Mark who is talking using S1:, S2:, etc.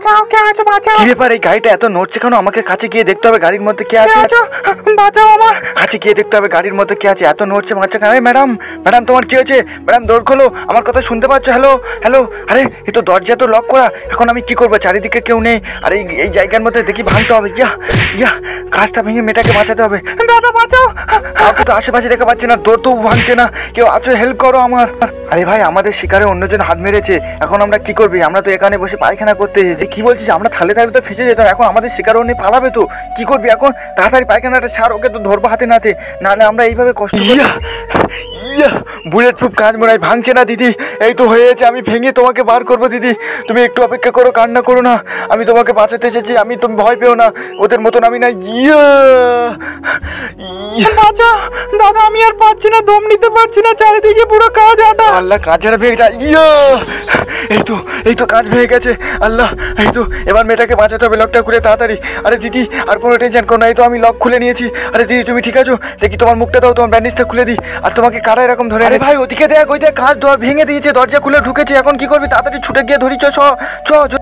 S1: বাঁচাও, কে আছো? বাঁচাও।
S2: কি ব্যাপার, এই গাড়িটা এত নড়ছে কেন? আমাকে কাছে গিয়ে দেখতে হবে গাড়ির মধ্যে কে আছে।
S1: বাঁচাও আমার।
S2: কাছে গিয়ে দেখতে হবে গাড়ির মধ্যে কে আছে, এত নড়ছে মারছে কেন? ম্যাডাম, ম্যাডাম তোমার কি হয়েছে? ম্যাডাম দৌড় খোলো, আমার কথা শুনতে পাচ্ছ? হ্যালো হ্যালো, আরে এই তো দরজা তো লক করা, এখন আমি কি করবো? চারিদিকে কেউ নেই, আর এই জায়গার মধ্যে দেখি ভাঙতে হবে। ইয়া ইয়া, কাজটা ভেঙে মেয়েটাকে বাঁচাতে হবে।
S1: দাদা বাঁচাও।
S2: কাউকে তো আশেপাশে দেখা পাচ্ছি না, দৌড় তো ভাঙছে না, কেউ আছো? হেল্প করো আমার। আরে ভাই, আমাদের শিকারে অন্যজন হাত মেরেছে, এখন আমরা কি করবি? আমরা তো এখানে বসে পায়খানা করতে এসেছি। কি বলছিস? আমরা থালে থালে তো ফেসে যেতাম, এখন আমাদের শিকার অন্য পালাবে তো, কি করবি এখন? তাড়াতাড়ি পায়খানাটা ছাড়, ওকে তো ধরবো হাতে নাতে, নাহলে আমরা এইভাবে কষ্ট। ইয়া, বুলেট প্রুফ কাজ মনে হয় ভাঙছে না দিদি। এই তো হয়েছে, আমি ভেঙে তোমাকে বার করবো দিদি, তুমি একটু অপেক্ষা করো, কান্না করো না, আমি তোমাকে বাঁচাতে এসেছি, আমি, তুমি ভয় পেও না, ওদের মতন আমি না। ইয়া
S1: বাঁচাও দাদা, আমি আর পাচ্ছি না, দম নিতে পারছি না, চারিদিকে পুরো কাজ আটা।
S2: আল্লাহ, কাজের ভেঙে যায়। ইয়া, এই তো কাজ ভেঙে গেছে। আল্লাহ, এই তো এবার মেয়েটাকে বাঁচাতে হবে, লকটা খুলে তাড়াতাড়ি। আরে দিদি, আর কোনো টেনশন করো না, এই তো আমি লক খুলে নিয়েছি। আরে দিদি, তুমি ঠিক আছো? দেখি তোমার মুখটা দাও, তোমার ব্যান্ডেজটা খুলে দিই। আর তোমাকে কারা এরকম ধরে? আরে ভাই, ওদিকে দেখ, ওই দেখ, কাজ ভেঙে দিয়েছে, দরজা খুলে ঢুকেছে, এখন কি করবি? তাড়াতাড়ি ছুটে গিয়ে ধরি, চ চ চ।